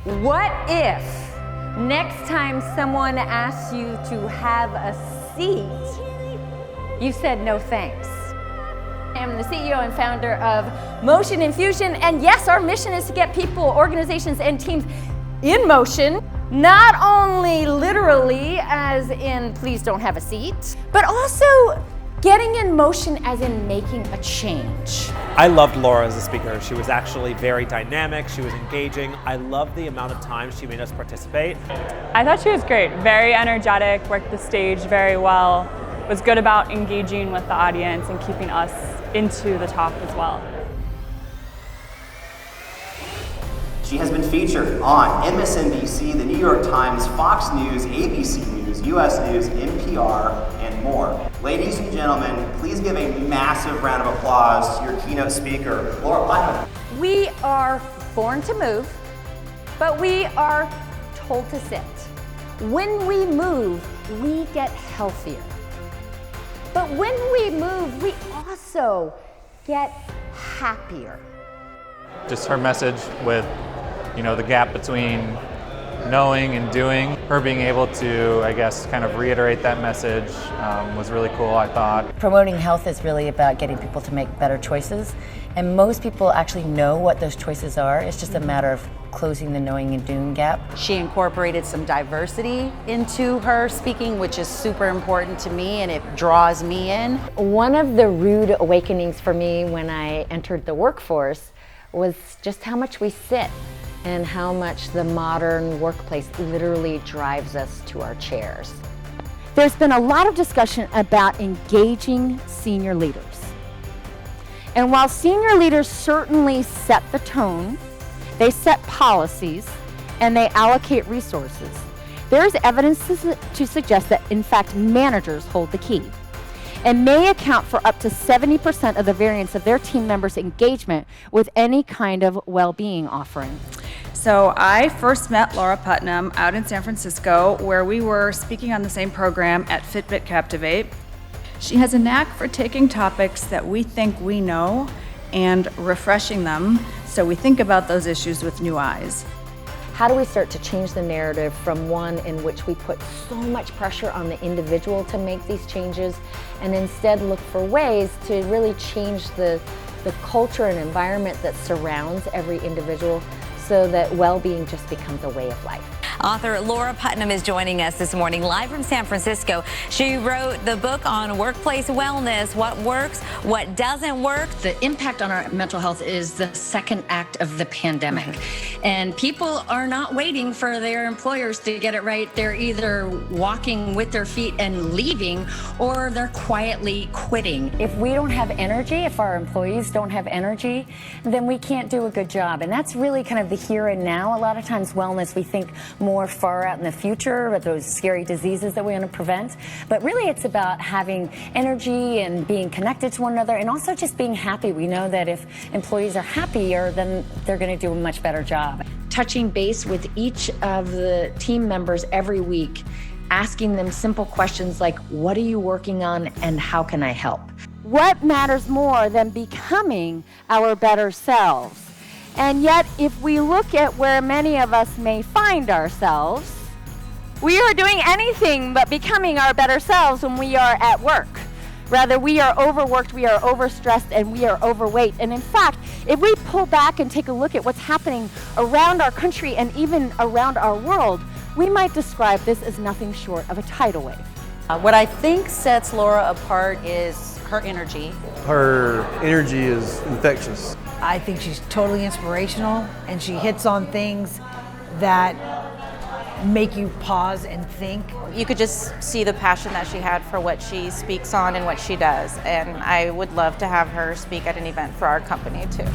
What if next time someone asks you to have a seat, you said no thanks? I am the CEO and founder of Motion Infusion, and yes, our mission is to get people, organizations, and teams in motion, not only literally as in please don't have a seat, but also getting in motion as in making a change. I loved Laura as a speaker. She was actually very dynamic, she was engaging. I loved the amount of time she made us participate. I thought she was great, very energetic, worked the stage very well, was good about engaging with the audience and keeping us into the talk as well. She has been featured on MSNBC, the New York Times, Fox News, ABC News, US News, NPR, and more. Ladies and gentlemen, please give a massive round of applause to your keynote speaker, Laura Putnam. We are born to move, but we are told to sit. When we move, we get healthier. But when we move, we also get happier. Just her message with, the gap between knowing and doing, her being able to, I guess, kind of reiterate that message was really cool, I thought. Promoting health is really about getting people to make better choices, and most people actually know what those choices are. It's just a matter of closing the knowing and doing gap. She incorporated some diversity into her speaking, which is super important to me, and it draws me in. One of the rude awakenings for me when I entered the workforce was just how much we sit and how much the modern workplace literally drives us to our chairs. There's been a lot of discussion about engaging senior leaders. And while senior leaders certainly set the tone, they set policies, and they allocate resources, there is evidence to suggest that, in fact, managers hold the key and may account for up to 70% of the variance of their team members' engagement with any kind of well-being offering. So I first met Laura Putnam out in San Francisco, where we were speaking on the same program at Fitbit Captivate. She has a knack for taking topics that we think we know and refreshing them so we think about those issues with new eyes. How do we start to change the narrative from one in which we put so much pressure on the individual to make these changes, and instead look for ways to really change the culture and environment that surrounds every individual, so that well-being just becomes a way of life. Author Laura Putnam is joining us this morning live from San Francisco. She wrote the book on workplace wellness, what works, what doesn't work. The impact on our mental health is the second act of the pandemic. And people are not waiting for their employers to get it right. They're either walking with their feet and leaving, or they're quietly quitting. If we don't have energy, if our employees don't have energy, then we can't do a good job. And that's really kind of the here and now. A lot of times wellness, we think more far out in the future with those scary diseases that we want to prevent. But really it's about having energy and being connected to one another, and also just being happy. We know that if employees are happier, then they're going to do a much better job. Touching base with each of the team members every week, asking them simple questions like, what are you working on and how can I help? What matters more than becoming our better selves? And yet, if we look at where many of us may find ourselves, we are doing anything but becoming our better selves when we are at work. Rather, we are overworked, we are overstressed, and we are overweight. And in fact, if we pull back and take a look at what's happening around our country and even around our world, we might describe this as nothing short of a tidal wave. What I think sets Laura apart is her energy. Her energy is infectious. I think she's totally inspirational, and she hits on things that make you pause and think. You could just see the passion that she had for what she speaks on and what she does, and I would love to have her speak at an event for our company too.